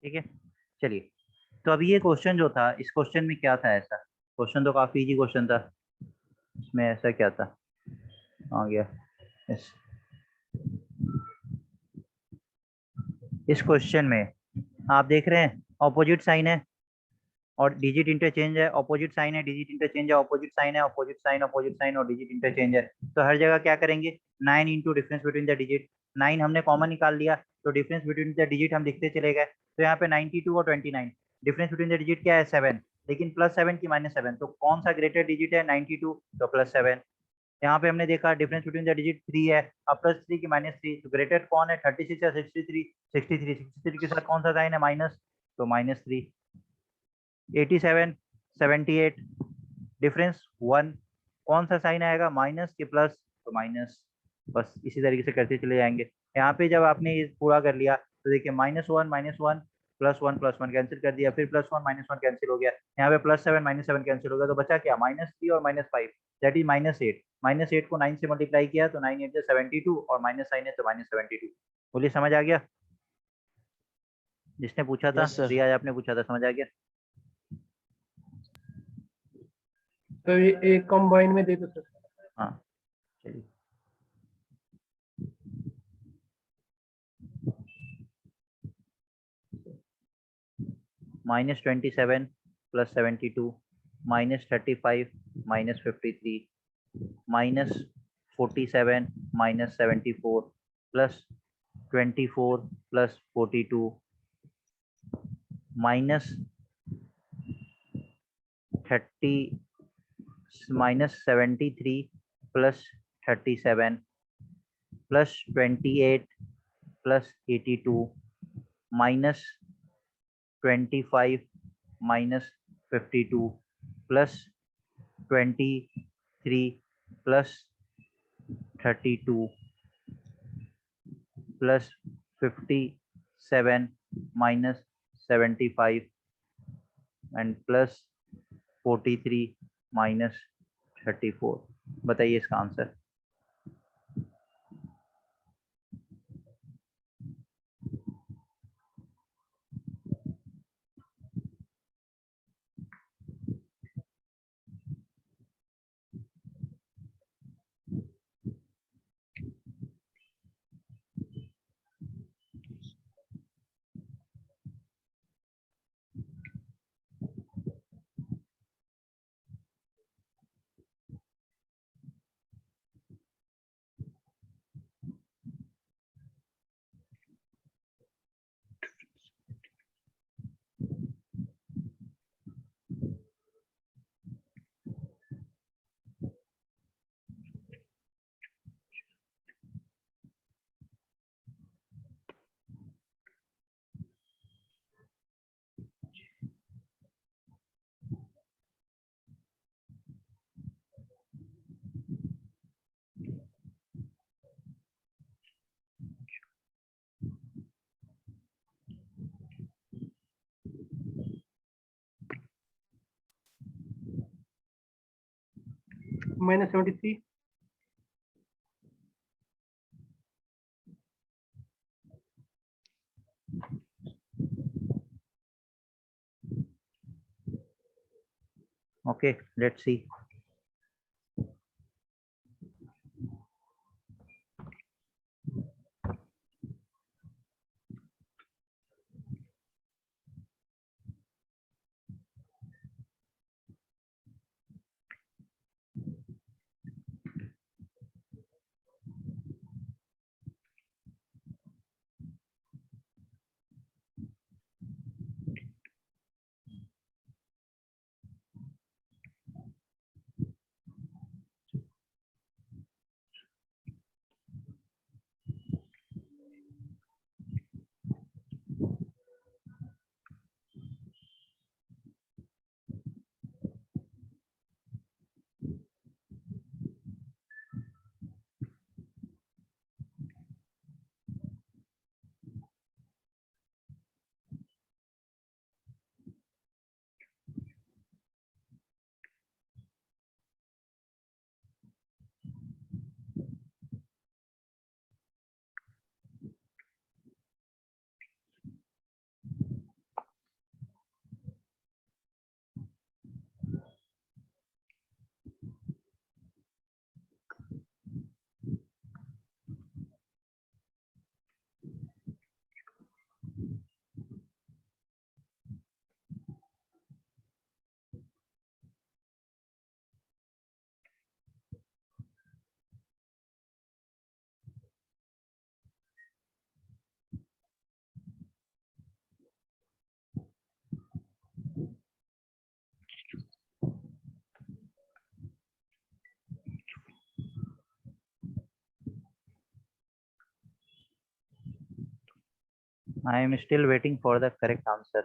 ठीक है, चलिए। तो अभी ये क्वेश्चन जो था, इस क्वेश्चन में क्या था ऐसा? क्वेश्चन तो काफी इजी क्वेश्चन था। इसमें ऐसा क्या था? आ गया। इस इस क्वेश्चन में आप देख रहे हैं ऑपोजिट साइन है और डिजिट इंटरचेंज है, ऑपोजिट साइन है, डिजिट इंटरचेंज है, ऑपोजिट साइन है, ऑपोजिट साइन और डिजिट इंटरचेंज है। तो हर जगह क्या करेंगे? 9 into difference between the digit. 9 हमने कॉमन निकाल लिया, तो डिफरेंस बिटवीन द डिजिट हम लिखते चले गए। तो यहाँ पे 92 और 29, डिफरेंस बिटवीन द डिजिट क्या है? 7। लेकिन +7 की -7, तो कौन सा ग्रेटर डिजिट है? 92, तो +7। यहाँ पे हमने देखा डिफरेंस बिटवीन द डिजिट 3 है, अब +3 की -3, तो ग्रेटर कौन है? 36 या 63? 63 के साथ कौन सा साइन है? माइनस, तो -3। 87, 78, डिफरेंस 1, कौन सा साइन आएगा? माइनस के प्लस, तो माइनस। बस इसी तरीके से करते चले जाएंगे। यहाँ पे जब आपने ये पूरा कर लिया तो देखिए -1 प्लस वन कैंसिल कर दिया, फिर +1 -1 कैंसिल हो गया, यहाँ पे +7 -7 कैंसिल हो गया, तो बचा क्या? -3 और -5, दैट इज -8। -8 को 9 से मल्टीप्लाई किया तो 9 8 72, और माइनस साइन है तो -72। बोलिए, समझ आ गया? जिसने पूछा था, यस सर। रिया आपने पूछा था, समझ आ गया? तो ये एक कंबाइन में दे दो सर। हाँ, चलिए। -27 + 72, -35 -53, -47 -74, +24 +42, -30 -73 +37, +28 +82, -25 -52, +23 +32, +57 -75, एंड +43 -34। बताइए इसका answer. -73। Okay, let's see. I am still waiting for the correct answer.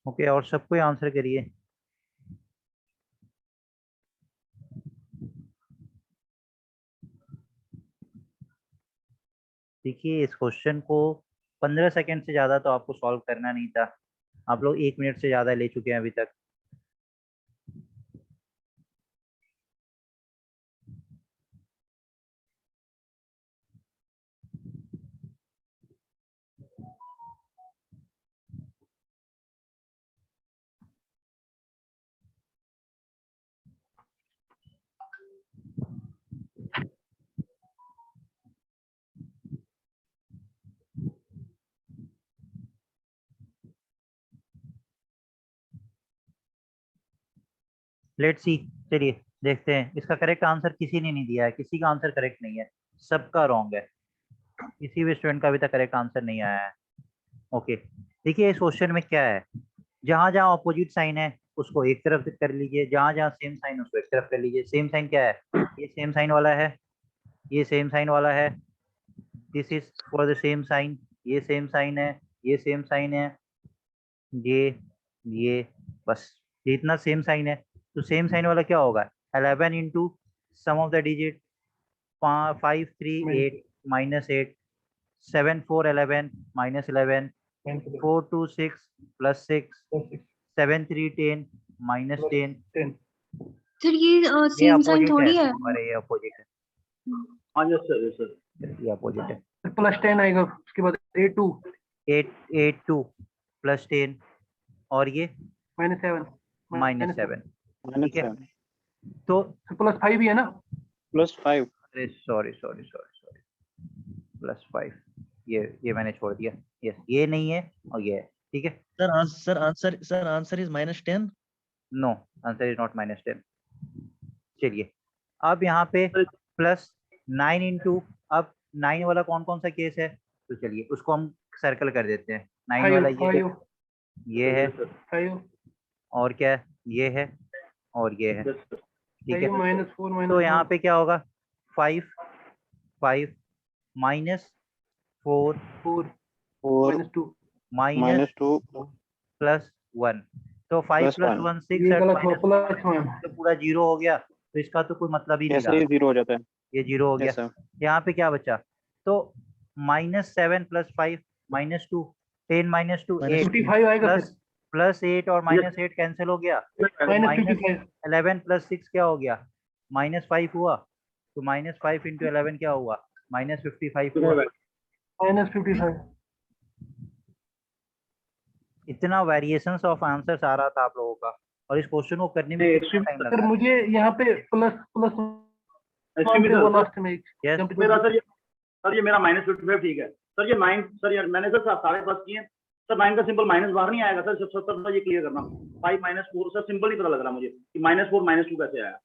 Okay, और सब कोई आंसर करिए। देखिए, इस क्वेश्चन को 15 सेकंड से ज्यादा तो आपको सॉल्व करना नहीं था। आप लोग 1 मिनट से ज्यादा ले चुके हैं अभी तक। लेट्स सी, चलिए देखते हैं। इसका करेक्ट आंसर किसी ने नहीं दिया है, किसी का आंसर करेक्ट नहीं है, सबका रॉन्ग है। किसी भी स्टूडेंट का अभी तक करेक्ट आंसर नहीं आया है। ओके, देखिए इस क्वेश्चन में क्या है, जहां जहां ऑपोजिट साइन है उसको एक तरफ कर लीजिए, जहां जहां सेम साइन उसको एक तरफ कर लीजिए। सेम साइन क्या है? ये सेम साइन वाला है, ये सेम साइन वाला है। This is for the same sign. ये सेम साइन है, ये सेम साइन है, ये बस, ये इतना सेम साइन है। तो सेम साइन वाला क्या होगा? 11 into sum of the digit 5 3 8 minus 8, 7 4 11 minus 11, 4 2 6 plus 6, 7 3 10 minus 10। Sir ये ये सेम साइन अपोजिट है थोड़ी है। हमारे, ये अपोजिट है। हाँ यस सर, यस सर। ये अपोजिट है। प्लस 10 आएगा, उसके बाद 8 2 8 8 2 प्लस 10, और ये -7 माइनस 7। ठीक है, 7 तो प्लस 5 भी है ना। +5। अरे sorry sorry sorry sorry, plus 5, ये मैंने छोड़ दिया। यस, ये नहीं है और ये है। ठीक है, sir answer is -10। No, answer is not -10। चलिए, अब यहाँ पे प्लस 9 इंटू, अब 9 वाला कौन कौन सा केस है? तो चलिए उसको हम सर्कल कर देते हैं। 9 वाला ये है, 5 और क्या है? ये है, और ये है। ठीक है, -4 तो यहाँ पे क्या होगा? 5 5 माइनस 4 4 4 -2 माइनस -2 प्लस 1। तो 5 Plus प्लस 1 6 ये और गलत हुआ, माइनस प्लस 1 तो पूरा जीरो हो गया। तो इसका तो कोई मतलब ही नहीं ऐसे रहा, ही 0 हो जाता है। ये जीरो हो गया। Yes sir. यहाँ पे क्या बचा? तो -7 प्लस 5 -2, 10 -2 8 55 आएगा प्लस फिर, प्लस 8 और -8 कैंसिल हो गया। तो -55 11 प्लस 6 क्या हो गया? -5 हुआ। तो -5 इंटू 11 क्या हुआ? -55 हुआ। -55 इतना वेरिएशंस ऑफ आंसर्स आ रहा था आप लोगों का, और इस क्वेश्चन को करने में कितना टाइम लग सर रहा है? मुझे यहाँ पे प्लस लास्ट में Yes. मेरा सर ये मेरा -55 ठीक है सर। ये 9 सर, ये मैंने सर 5.5 किए सर। 9 का सिंबल माइनस बाहर नहीं आएगा सर। सब ये क्लियर करना। 5 -4 सर, सिंबल नहीं पता लग रहा मुझे कि -4 -2 कैसे आया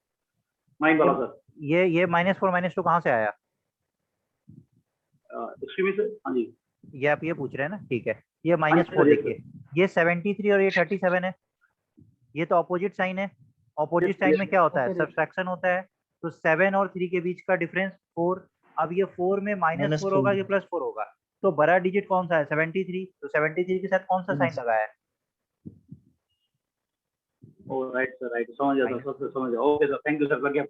9 वाला सर। ये -4 -2 कहाँ से आया? Excuse me sir. हाँ जी, ये आप ये पूछ रहे हैं ना, ठीक है। ये -4 sir, yes, लिखिए, ये 73 और ये 37 है, ये तो ऑपोजिट साइन है। ऑपोजिट Yes, साइन yes, में क्या होता है, yes, sir. सब्सट्रैक्शन होता है। तो 7 और 3 के बीच का डिफरेंस 4। अब ये 4 में -4 होगा कि +4 होगा? तो बड़ा डिजिट कौन सा है, 73। तो 73 के साथ कौन सा साइन लगा है? oh right sir, right, समझ गया सर, समझ गया, okay sir, thank you sir, लग गया।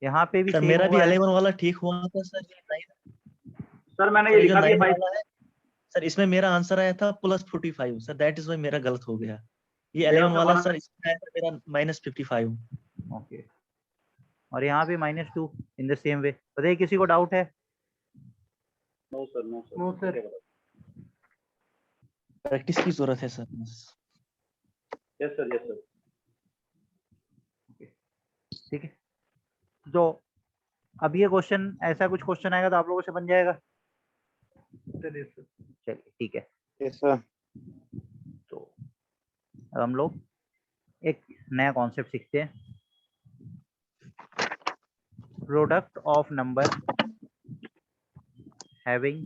यहाँ पे भी सर सेम मेरा भी हुआ है। 11 वाला ठीक हुआ था सर, सर मैंने ये सर जो लिखा भी 9 5। वाला है सर, इसमें मेरा आंसर आया था +45 सर, दैट इज वाई मेरा गलत हो गया। ये मेरा 11 तो वाला बना- सर, इसमें आया था मेरा -55। ओके, और यहाँ पे -2 इन द सेम वे। बताइए किसी को डाउट है? No sir, no sir, No, sir. Practice की जरूरत है sir. Yes sir, yes sir. ठीक है, तो अब ये क्वेश्चन, ऐसा कुछ क्वेश्चन आएगा तो आप लोगों से बन जाएगा। चलिए सर। चलिए ठीक है, यस सर। तो अब हम लोग एक नया कॉन्सेप्ट सीखते हैं। Product of number having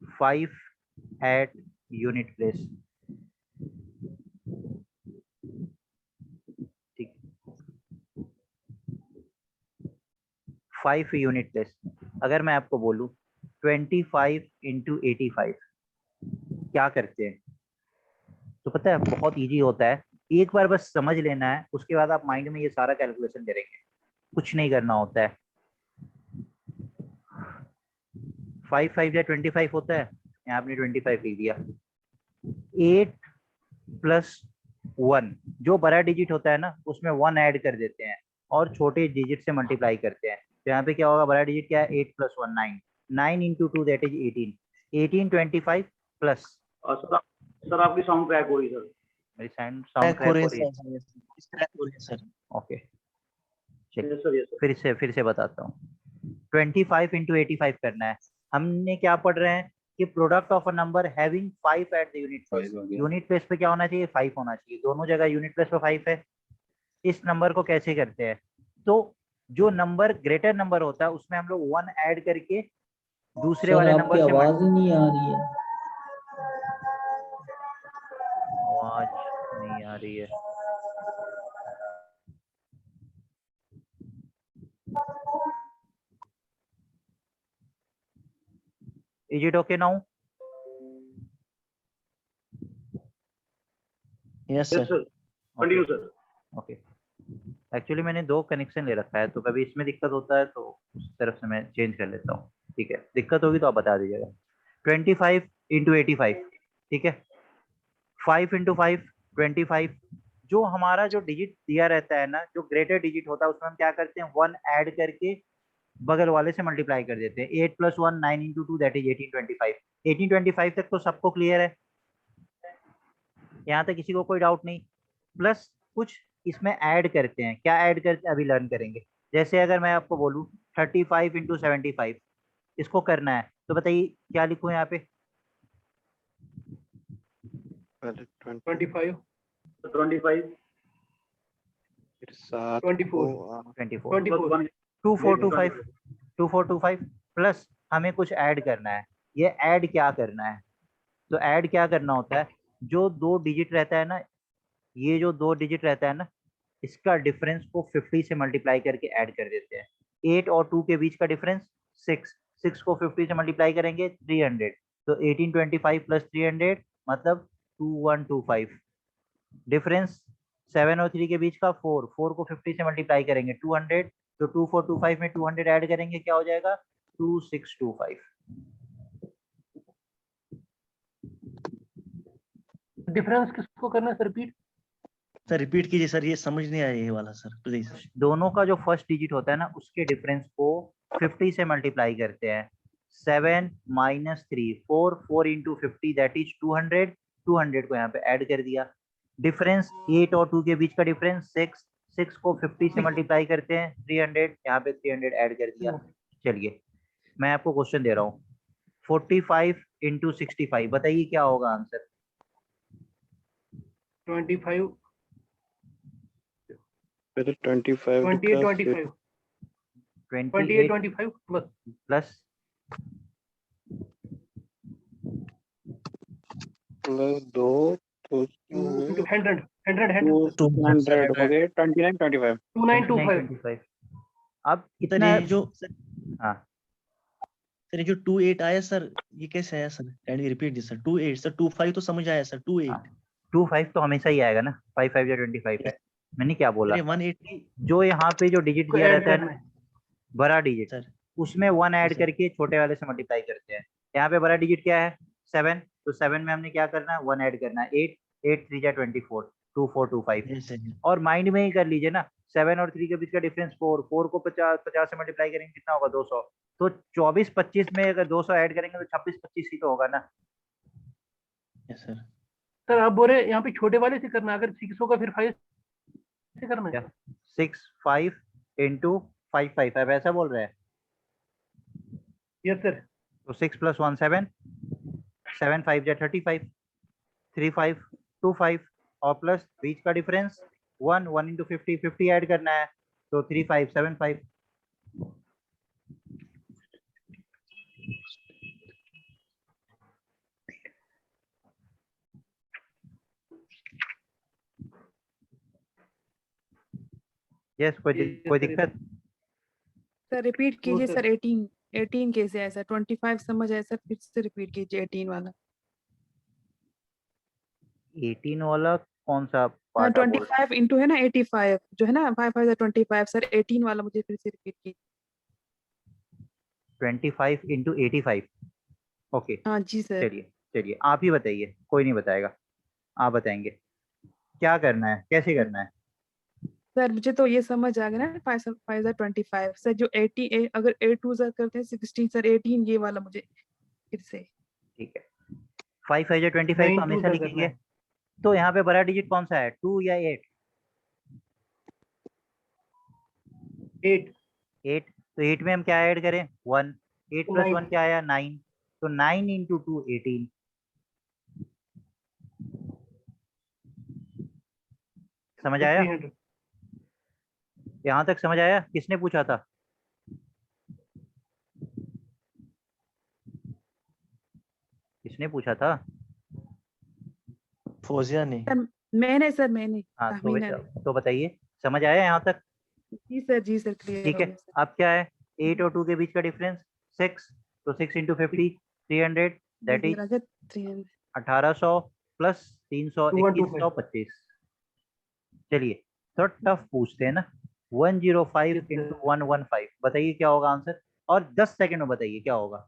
5 at unit place. ठीक, 5 यूनिट प्लेस। अगर मैं आपको बोलूं 25 × 85 क्या करते हैं, तो पता है बहुत इजी होता है। एक बार बस समझ लेना है, उसके बाद आप माइंड में ये सारा कैलकुलेशन करेंगे, कुछ नहीं करना होता है। 5 5 या 25 होता है, यहाँ आपने 25 लिख दिया। 8 + 1, जो बड़ा डिजिट होता है ना उसमें 1 ऐड कर देते हैं और छोटे डिजिट से मल्टीप्लाई करते हैं। तो यहाँ पे क्या होगा, बड़ा डिजिट क्या है, 8 + 1 9, 9 × 2 दैट इज 18, 18 25 प्लस। सर आपकी साउंड क्रैक हो रही सर। मेरी साउंड क्रैक क्रैक हो रही है। क्रैक हो रही है सर। ओके, चलिए यस सर, यस सर। फिर से बताता हूँ। 25 × 85 करना है। हमने क्या पढ़ रहे हैं कि product of a number having 5 at the unit place. Unit place पे क्या होना चाहिए, 5 होना चाहिए। दोनों जगह यूनिट प्लेस पे 5 है। इस नंबर को कैसे करते हैं, तो जो नंबर ग्रेटर नंबर होता है उसमें हम लोग 1 ऐड करके दूसरे वाले नंबर से आवाज ही नहीं आ रही है। आवाज नहीं आ रही है। Is it okay now? Yes yes sir. Sir, continue sir. Okay, actually मैंने 2 कनेक्शन ले रखा है, तो कभी इसमें दिक्कत होता है तो उस तरफ से मैं चेंज कर लेता हूँ। ठीक है, दिक्कत होगी तो आप बता दीजिएगा। 25 × 85, ठीक है। 5 × 5 25। जो हमारा जो डिजिट दिया रहता है ना, जो ग्रेटर डिजिट होता है उसमें हम क्या करते हैं, 1 ऐड करके बगल वाले से मल्टीप्लाई कर देते हैं। 8 + 1 9 × 2 दैट इज 1825। 1825 तक तो सबको क्लियर है, यहाँ तक किसी को कोई डाउट नहीं। प्लस कुछ इसमें ऐड करते हैं, क्या ऐड करते हैं अभी लर्न करेंगे। जैसे अगर मैं आपको बोलूँ 35 × 75 इसको करना है, तो बताइए क्या लिखूं यहाँ पे। पहले 20 25, 25 फिर 7 24, को 24 24, 2425 2425 प्लस हमें कुछ ऐड करना है। ये ऐड क्या करना है, तो ऐड क्या करना होता है, जो 2 डिजिट रहता है ना, ये जो 2 डिजिट रहता है ना, इसका डिफरेंस को 50 से मल्टीप्लाई करके ऐड कर देते हैं। 8 और 2 के बीच का डिफरेंस 6, 6 को 50 से मल्टीप्लाई करेंगे 300। तो 1825 + 300 मतलब 2125। डिफरेंस 7 और 3 के बीच का 4, 4 को 50 से मल्टीप्लाई करेंगे 200। तो 2425 में 200 ऐड करेंगे, क्या हो जाएगा, 2625। डिफरेंस किसको करना है सर, रिपीट? सर रिपीट कीजिए सर, ये समझ नहीं आया ये वाला सर, प्लीज। दोनों का जो फर्स्ट डिजिट होता है ना, उसके डिफरेंस को 50 से मल्टीप्लाई करते हैं। 7 - 3 4 4 × 50 दैट इज 200। 200 को यहाँ पे ऐड कर दिया। डिफरेंस 8 और 2 के बीच का डिफरेंस 6, 6 को 50 से मल्टीप्लाई करते हैं 300, यहाँ पे 300 ऐड कर दिया। चलिए मैं आपको क्वेश्चन दे रहा हूँ, 45 × 65 बताइए क्या होगा आंसर। 25, पहले 25 28, लिखा, 25, फिर 28, 28 25 प्लस प्लस प्लस 2 तो 100 200 हो गए 2925 2925 2925 अब सर कितना ये जो सर हाँ सर ये जो 28 आया सर, ये कैसे आया sir? Can you repeat this sir? 28 sir, 25 तो समझ आया सर, 28 25 तो हमेशा ही आएगा ना, 5 5 या 25 है। मैंने क्या बोला, सर ये 180 जो यहाँ पे जो डिजिट को दिया ऐड रहता है करना ना, है। बड़ा डिजिट, सर उसमें 1 ऐड सर। करके छोटे वाले से मल्टीप्लाई करते हैं। यहाँ पे बड़ा डिजिट क्या है 7, तो 7 में हमने क्या करना है 1 ऐड करना है, 8 8 3 24 2425। Yes sir. और माइंड में ही कर लीजिए ना, 7 और 3 के बीच का डिफरेंस 4 4 को 50 से मल्टीप्लाई करेंगे कितना होगा 200। तो 24 25 में अगर 200 ऐड करेंगे तो 26 25 ही तो होगा ना। Yes sir. सर आप बोल रहे हैं यहाँ पे छोटे वाले से करना है, अगर 6 होगा फिर 5 से करना है। क्या 6 5 इंटू 5 5 आप ऐसा बोल रहे हैं? Yes sir. तो 6 + 1 7 7 5 या 35 3 5 2 5 और प्लस बीच का डिफरेंस 1 1 इंटू 50 50 ऐड करना है, तो 3 5 7 5। यस कोई दिक्कत? सर रिपीट वो कीजिए सर। सर। 18 कैसे आया सर? 25 समझ आया सर, फिर से रिपीट कीजिए 18 वाला। 18 वाला कौन सा हाँ पार्ट आप बोल रहे 25 इंटू है ना 85 जो है ना, 5 5 25 सर। 18 वाला मुझे फिर से रिपीट कीजिए। हैं? 25 इंटू 85। ओके हाँ जी सर। चलिए चलिए आप ही बताइए, कोई नहीं बताएगा, आप बताएंगे क्या करना है, कैसे करना है। सर मुझे तो ये समझ आ गया ना, 5 5 25 सर। जो 80 अगर 8 2 सर करते हैं 16 सर। 18 ये वाला मुझे फिर से। ठीक है 5 5 या 25 तो 9 हमेशा 2 करना लिखेंगे। है। तो यहाँ पे बड़ा डिजिट कौन सा है 2 या 8? 8 8, तो 8 में हम क्या ऐड करें 1, 8 + 1 9 क्या आया 9, तो 9 इंटू 2 18। समझ आया? 300। यहाँ तक समझ आया? किसने पूछा था? किसने पूछा था? फौजिया ने। सर मैंने सर मैंने हाँ ताहमीना ने। तो बताइए समझ आया यहाँ तक? जी सर क्लियर ठीक हो है गया सर। अब क्या है 8 और 2 के बीच का डिफरेंस 6, तो 6 इंटू 50 300 दैट जी इज सर, अच्छा 300। 1800 प्लस 300 2125। 2125। चलिए थोड़ा टफ पूछते हैं ना, 105 Yes, sir. इंटू 115 बताइए क्या होगा आंसर, और 10 सेकंड में बताइए क्या होगा।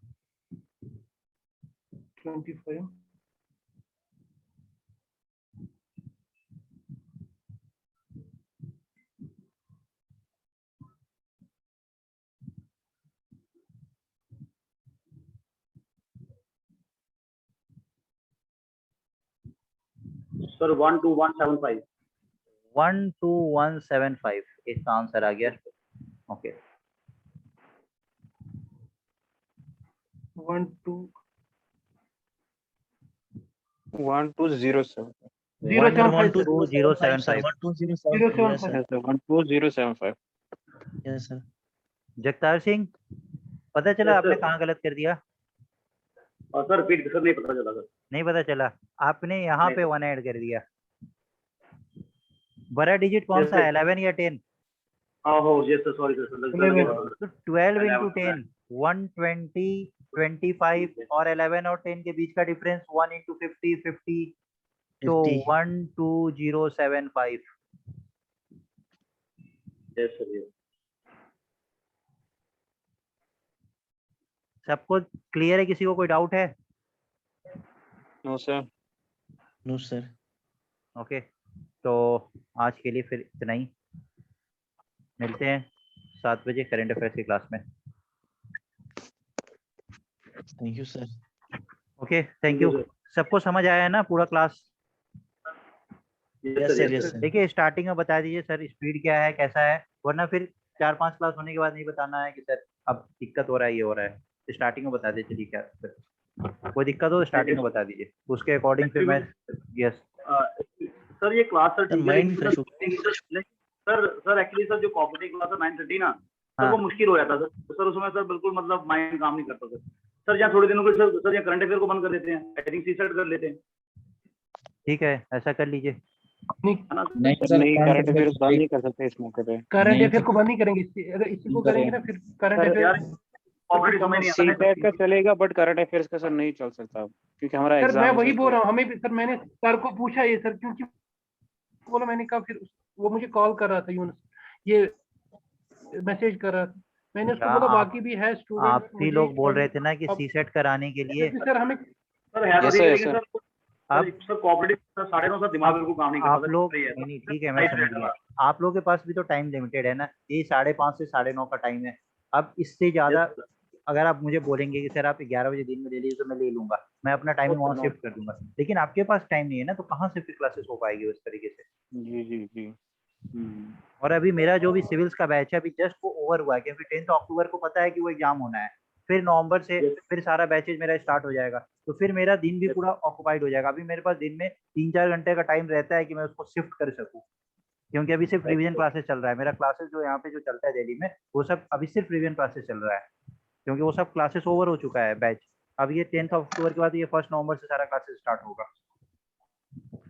25 सर 12175। 12175 इसका आंसर आ गया। Okay 1 2 1207 075 sir. 12075 1207 sir. yes sir 12075 yes sir. Jagtar Singh पता चला Yes, आपने sir. कहाँ गलत कर दिया? सर रिपीट सर नहीं पता चला सर। नहीं पता चला, आपने यहाँ नहीं, पे 1 ऐड कर दिया। बड़ा डिजिट कौन Yes, सा है sir. 11 या 10? हाँ हो यस सर सॉरी सर 11 तो 12 इंटू 11 10 120 25 और 11 और 10 के बीच का डिफरेंस 1 इंटू 50 50, तो 50 12075। Yes sir yes. सबको क्लियर है? किसी को कोई डाउट है? no sir no sir. Okay तो आज के लिए फिर इतना ही, मिलते हैं 7 बजे करंट अफेयर्स की क्लास में। Thank you sir. Okay thank you. सबको समझ आया है ना पूरा class? Yes sir yes sir. देखिए स्टार्टिंग में बता दीजिए सर स्पीड क्या है कैसा है, वरना फिर 4-5 क्लास होने के बाद नहीं बताना है कि सर अब दिक्कत हो रहा है ये हो रहा है। स्टार्टिंग में बता दीजिए चलिए क्या सर, कोई दिक्कत हो तो स्टार्टिंग में बता दीजिए, उसके अकॉर्डिंग फिर मैं यस सर ये क्लास सर ठीक है माइंड लेकिन फ्रेश हो सर एक्चुअली सर जो कॉपरेटिव क्लास है 9:30 ना सर हाँ। वो मुश्किल हो जाता सर उसमें सर बिल्कुल मतलब माइंड काम नहीं करता सर। सर यहाँ थोड़े दिनों के सर यहाँ करंट अफेयर को बंद कर देते हैं, हेडिंग सी सेट कर लेते हैं। ठीक है, ऐसा कर लीजिए। नहीं है ना? नहीं सर, नहीं current करंट अफेयर्स affairs बंद नहीं कर सकते इस मौके पे। करंट नहीं अफेयर सर। को बंद नहीं करेंगे, अगर इसी को करेंगे ना फिर करंट सर, यार अफेयर। कॉपरेटिव समझ नहीं आता ना सीटेट का चलेगा बट करंट अफेयर्स का सर नहीं चल सकता क्योंकि हमारा सर मैं एग्जाम वही बोल रहा हूँ, हमें भी सर मैंने सर को पूछा ये सर, क्योंकि बोला मैंने कहा, फिर वो मुझे कॉल कर रहा था, ये मैसेज कर रहा था, मैंने उसको बोला बाकी भी है स्टूडेंट। आप भी लोग बोल रहे थे ना कि अब- सी सेट कराने के लिए सर हमें सर है तो Yes, ठीक sir, है, लेकिन sir. Sir sir cooperative sir 9:30 sir दिमाग बिल्कुल काम नहीं करता आप सर, लोग सही है। नहीं ठीक है, मैं समझ गया। आप लोगों के पास भी तो टाइम लिमिटेड है ना, ये 5:30 से 9:30 का टाइम है। अब इससे ज्यादा Yes, sir. अगर आप मुझे बोलेंगे कि सर आप 11 बजे दिन में ले लीजिए तो मैं ले लूंगा, मैं अपना टाइमिंग वहाँ शिफ्ट कर दूंगा, लेकिन आपके पास टाइम नहीं है ना, तो कहाँ से फिर क्लासेस हो पाएगी उस तरीके से। जी जी जी। और अभी मेरा जो भी सिविल्स का बैच है अभी जस्ट वो ओवर हुआ है, क्योंकि 10 अक्टूबर को पता है कि वो एग्जाम होना है, फिर नवंबर से फिर सारा बैचेज मेरा स्टार्ट हो जाएगा, तो फिर मेरा दिन भी पूरा ऑक्युपाइड हो जाएगा। अभी मेरे पास दिन में 3-4 घंटे का टाइम रहता है कि मैं उसको शिफ्ट कर सकूँ, क्योंकि अभी सिर्फ रिवीजन क्लासेस चल रहा है। मेरा क्लासेस जो यहाँ पे जो चलता है दिल्ली में वो सब अभी सिर्फ रिवीजन क्लासेस चल रहा है, क्योंकि वो सब क्लासेस ओवर हो चुका है बैच। अब ये 10 अक्टूबर के बाद ये 1 नवंबर से सारा क्लासेस स्टार्ट होगा,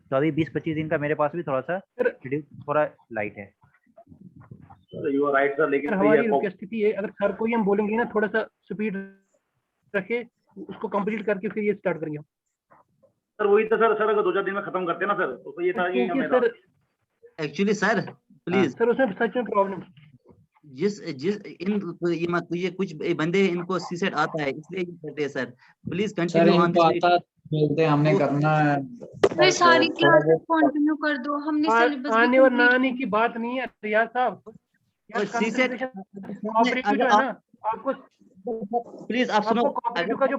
तो अभी 20-25 दिन का मेरे पास भी थोड़ा सा शेड्यूल थोड़ा लाइट है। यू आर राइट सर, लेकिन हमारी रिक्वेस्ट थी ये, अगर सर को ही हम बोलेंगे ना थोड़ा सा स्पीड रखे, उसको कंप्लीट करके फिर ये स्टार्ट करेंगे। सर वही तो सर अगर 2-4 दिन में खत्म करते हैं ना सर, तो ये था कि क्योंकि sir actually sir please sir उसमें सच में प्रॉब्लम, जिस जिस इन ये कुछ बंदे इनको सी सेट आता है इसलिए ये करते हैं sir, please sir continue on इनको दिस। आता बोलते हैं हमने करना है। फिर सारी थोड़ा क्लासेस बहुत- कंटिन्यू कर दो, हमने सिलेबस भी आने और ना complete आने की बात नहीं है रियाज साहब। और सी सेट कोऑपरेटिव जो है ना, आपको प्लीज आप सुनो, आपको कोऑपरेटिव का जो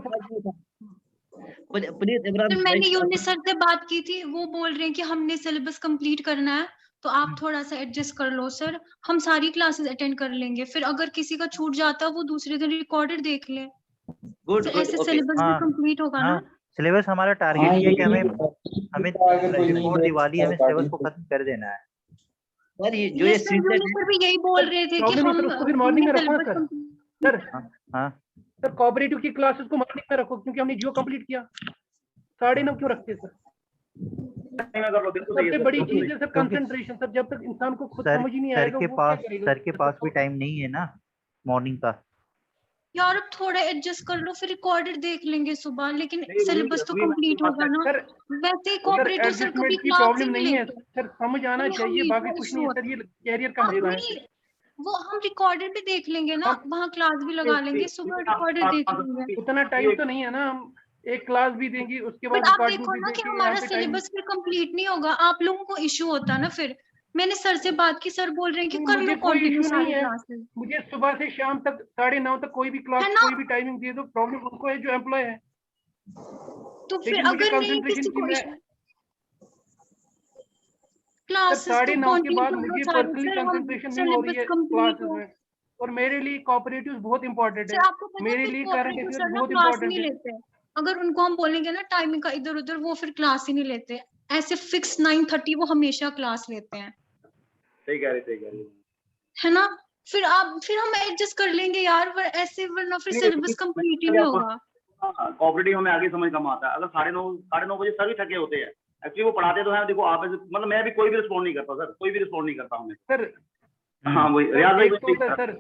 प्लीज सर मैंने यूनिस सर से बात की थी, वो बोल रहे हैं कि हमने सिलेबस कंप्लीट करना है, तो आप थोड़ा सा एडजस्ट कर लो सर, हम सारी क्लासेस अटेंड कर लेंगे, फिर अगर किसी का छूट जाता वो दूसरे दिन रिकॉर्डेड देख ले, गुड तो ऐसे ओके। सिलेबस भी हाँ, कंप्लीट होगा हाँ, ना। सिलेबस हमारा टारगेट हाँ, ये है कि ये हमें आगे कोई नहीं बिफोर देख दिवाली हमें सकता सिलेबस को गाड़ी। खत्म कर देना है। सर ये जो ये ये सर सी सेट यूनिस सर भी यही बोल रहे थे कि प्रॉब्लम हम सर उसको फिर मॉर्निंग में रखो ना syllabus सर। complete- सर हाँ, सर कोऑपरेटिव की क्लासेस को मॉर्निंग में रखो, क्योंकि हमने जियो कंप्लीट किया, 9:30 क्यों रखते हैं सर? कर लो, बिल्कुल सही है सबसे सर, बड़ी बिल्कुल चीज है सर कंसंट्रेशन सर, जब तक इंसान को खुद सर समझ ही नहीं सर आएगा के वो पास क्या करेगा? सर के पास भी टाइम नहीं है ना मॉर्निंग का। यार अब थोड़ा एडजस्ट कर लो, फिर रिकॉर्डेड देख लेंगे सुबह, लेकिन नहीं, सिलेबस तो वही मैं कंप्लीट बात होगा ना। सर वैसे ही सर कोऑपरेटिव सर एडजस्टमेंट कभी की क्लास ही प्रॉब्लम नहीं नहीं है लेते। सर, समझ आना हमें चाहिए, हमेशा बाकी कुछ issue नहीं है होता सर, ये कैरियर का हाँ, मसला है। नहीं, वो हम रिकॉर्डेड भी देख लेंगे ना, हम- वहाँ क्लास भी लगा लेंगे, सुबह रिकॉर्डेड देख लेंगे। उतना टाइम तो नहीं है ना, हम एक क्लास भी देंगे उसके बाद बट आप रिकॉर्डिंग देखो भी ना कि देखेंगे, हमारा यहाँ पे टाइम सिलेबस फिर कंप्लीट नहीं होगा, आप लोगों को इश्यू होता ना। फिर मैंने सर से बात की, सर बोल रहे हैं कि कर मुझे लो कोई कंटिन्यू इशू नहीं सारी है, क्लासेस, मुझे सुबह से शाम तक 9:30 तक कोई भी क्लास है ना? कोई भी टाइमिंग दे दो, प्रॉब्लम उनको है जो एम्प्लॉय है। तो फिर लेकिन मुझे अगर नहीं कंसंट्रेशन किसी की को मैं issue- क्लासेस तो 9:30 के बाद कंटिन्यू मुझे कर लो सारे, पर्सनली फिर हम कंसंट्रेशन नहीं हो रही सिलेबस है कंप्लीट क्लासेस हो। में, और मेरे लिए कोऑपरेटिव बहुत इंपॉर्टेंट सर है, आपको पता है मेरे फिर लिए करंट कोऑपरेटिव अफेयर सर ना बहुत क्लास इंपॉर्टेंट नहीं है। लेते हैं। अगर उनको हम बोलेंगे ना टाइमिंग का इधर उधर, वो फिर क्लास ही नहीं लेते, ऐसे फिक्स 9:30 वो हमेशा क्लास लेते हैं, सही कह रही है। है ना? फिर हम एडजस्ट कर लेंगे यार, ऐसे वरना फिर सिलेबस कंप्लीट ही नहीं होगा। कोऑपरेटिव हमें आगे समझ कम आता है। अगर 9:30 बजे सभी थके होते हैं, एक्चुअली वो पढ़ाते तो हैं, देखो आप मतलब मैं भी कोई भी रिस्पॉन्ड नहीं करता सर, कोई भी रिस्पॉन्ड नहीं करता हूँ मैं। सर हाँ वही रियाज भाई एक तो होता है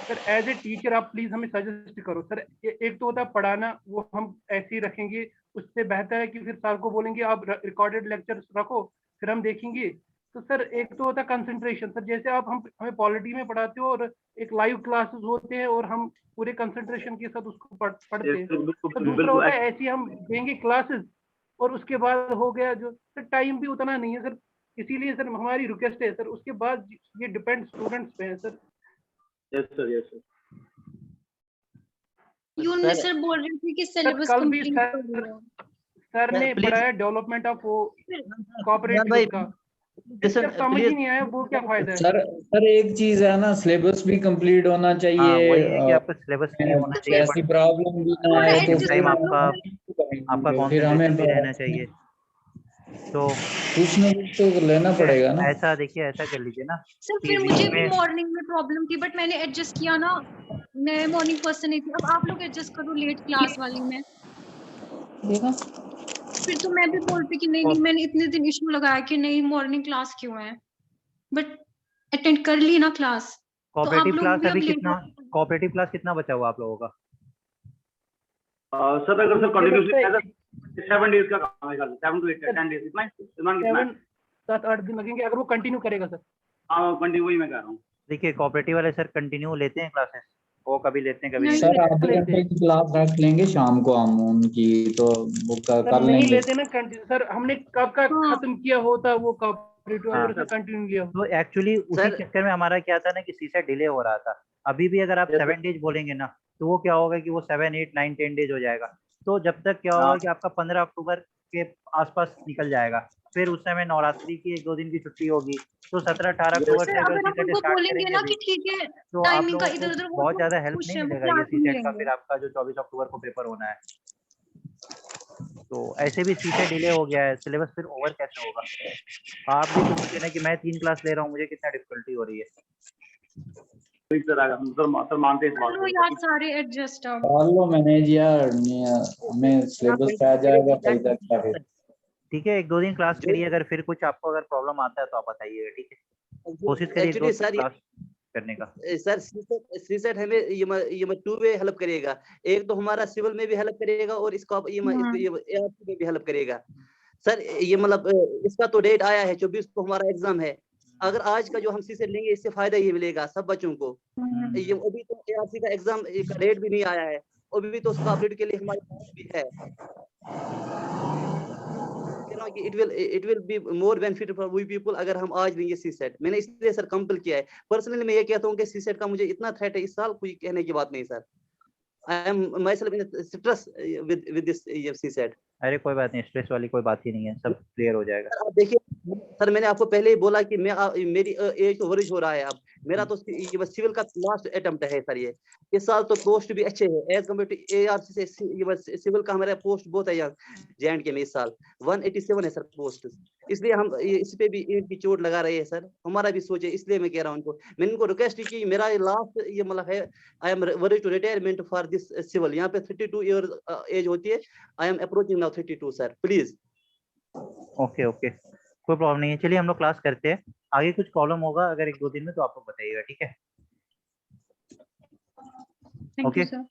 सर एज ए टीचर आप प्लीज हमें सजेस्ट करो सर, एक तो होता है पढ़ाना, वो हम ऐसे ही रखेंगे, उससे बेहतर है कि फिर सर को बोलेंगे आप रिकॉर्डेड लेक्चर रखो, फिर हम देखेंगे। तो सर एक तो होता है कंसंट्रेशन सर, जैसे आप हमें पॉलिटी में पढ़ाते हो और एक लाइव क्लासेस होते हैं और हम पूरे कंसंट्रेशन के साथ उसको पढ़ते हैं। तो दूसरा होता है ऐसे हम देंगे क्लासेस और उसके बाद हो गया जो सर, टाइम भी उतना नहीं है सर, इसीलिए सर हमारी रिक्वेस्ट है सर, उसके बाद ये डिपेंड स्टूडेंट्स पे है सर। Yes sir. यूनिस सर बोल रहे थे कि सिलेबस कल भी कंप्लीट कर लो। सर ने please- पढ़ाया डेवलपमेंट ऑफ भाई, कोऑपरेटिव का, listen, सर समझ ही please- नहीं आया वो क्या फायदा है। सर एक चीज है ना, सिलेबस भी कंप्लीट होना हाँ, चाहिए, वही है कि आपका सिलेबस क्लियर होना चाहिए, ऐसी प्रॉब्लम भी ना थोड़ा आए तो adjust फिर टाइम आपका फिर कॉन्सेंट्रेशन हमें भी रहना चाहिए। तो कुछ ना कुछ तो लेना पड़ेगा ना। ऐसा देखिए, ऐसा कर लीजिए ना सर कि फिर मुझे भी में मॉर्निंग में प्रॉब्लम थी, बट मैंने एडजस्ट किया ना, मैं मॉर्निंग पर्सन नहीं थी। अब आप लोग एडजस्ट करो लेट क्लास वाली में। देखा फिर तो मैं भी बोलती कि नहीं नहीं मैंने इतने दिन इशू लगाया कि नहीं मॉर्निंग क्लास क्यों है, बट अटेंड कर ली ना क्लास। तो आप कोऑपरेटिव लोग क्लास भी अब अभी लेट कितना, कोऑपरेटिव क्लास कितना बचा हुआ आप लोगों का? सर अगर सर मुझे कंटिन्यूसली लगता है 7 डेज का काम है, 7 to 8 10 डेज, इतना कितना है? 7-8 दिन लगेंगे अगर वो कंटिन्यू करेगा सर। हाँ कंटिन्यू, वही मैं कह रहा हूँ। देखिए कोऑपरेटिव वाले सर कंटिन्यू लेते हैं क्लासेस, वो कभी लेते हैं कभी नहीं नहीं लेते। सर आधे घंटे की क्लास रख लेंगे शाम को हम उनकी, तो वो सर कर नहीं लेंगे। लेते ना कंटिन्यू सर, हमने कब का हाँ। खत्म किया होता वो कॉपरेटिव हाँ। और कंटिन्यू लिया तो एक्चुअली उसी सर- चक्कर में हमारा क्या था ना कि सीसेट डिले हो रहा था। अभी भी अगर आप Yes, 7 डेज बोलेंगे ना तो वो क्या होगा कि वो 7 8 9 10 डेज हो जाएगा। तो जब तक क्या होगा हाँ। कि आपका 15 अक्टूबर के आसपास निकल जाएगा, फिर उस समय नवरात्रि की 1-2 दिन की छुट्टी होगी, तो 17-18 तो अक्टूबर सर से अगर अगर हम सीसेट उनको स्टार्ट बोलेंगे करेंगे ना भी कि ठीक है तो आप टाइमिंग का लोगों इधर को उधर, वो बहुत तो ज्यादा हेल्प खुश नहीं है, वो मिलेगा ये क्लास नहीं सीसेट का, लेंगे। फिर आपका जो 24 अक्टूबर को पेपर होना है। तो ऐसे भी सीसेट डिले हो गया है, सिलेबस फिर ओवर कैसे होगा? आप भी तो सोचिए ना कि मैं 3 क्लास ले रहा हूँ, मुझे कितना डिफिकल्टी हो रही है। ठीक सर आएगा, सर मानते हैं इस बात चलो को। यार सारे एडजस्ट अब। कर लो मैनेज यार, हमें सिलेबस पे आ जाएगा फायदा क्या फिर। ठीक है 1-2 दिन क्लास करिए, अगर फिर कुछ आपको अगर प्रॉब्लम आता है तो आप बताइएगा, ठीक है? कोशिश करिए 1-2 एक्चुअली सर क्लास करने का। सर सीसेट हमें ये 2 वे हेल्प करेगा। एक तो हमारा सिविल में भी हेल्प करेगा और इसको ये ARC में भी हेल्प करेगा। सर ये मतलब इसका तो डेट आया है 24 को हमारा एग्जाम है। अगर आज का जो हम सीसेट लेंगे इससे फायदा ही मिलेगा सब बच्चों को। ये अभी तो ARC का एग्जाम का डेट भी नहीं आया है, अभी तो उसका अपडेट के लिए हमारे पास भी है। कि it will be more benefit for we people अगर हम आज लेंगे सीसेट। मैंने इसलिए सर कंपल किया है। पर्सनली मैं ये कहता हूँ कि सीसेट का मुझे इतना थ्रेट है इस साल, कोई कहने की बात नहीं sir. I am my self in stress with this CSAT. अरे कोई बात नहीं, स्ट्रेस वाली कोई बात ही नहीं है, सब क्लियर हो जाएगा। सर आप देखिए सर, मैंने आपको पहले ही बोला कि मेरी एज तो वरिश हो रहा है। अब मेरा तो ये बस सिविल का लास्ट अटेम्प्ट है सर। ये इस साल तो पोस्ट भी अच्छे हैं एज कम्पेयर टू ARC से। ये बस सिविल का हमारा पोस्ट बहुत है यहाँ JNK में इस साल 187 है सर पोस्ट। इसलिए हम इस पे भी ईंट की चोट लगा रहे हैं सर, हमारा भी सोचे। इसलिए मैं कह रहा हूँ उनको, मैंने इनको रिक्वेस्ट की मेरा लास्ट ये मतलब है, I am worry to retirement for this civil. यहाँ पे 32 ईयर एज होती है, I am approaching now 32 sir, please. Okay okay, कोई प्रॉब्लम नहीं है। चलिए हम लोग क्लास करते हैं, आगे कुछ प्रॉब्लम होगा अगर 1-2 दिन में तो आप लोग बताइएगा, ठीक है? Thank you sir.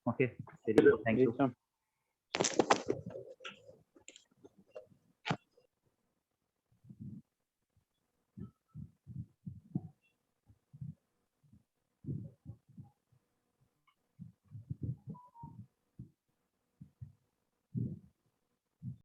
ओके चलिए, थैंक यू।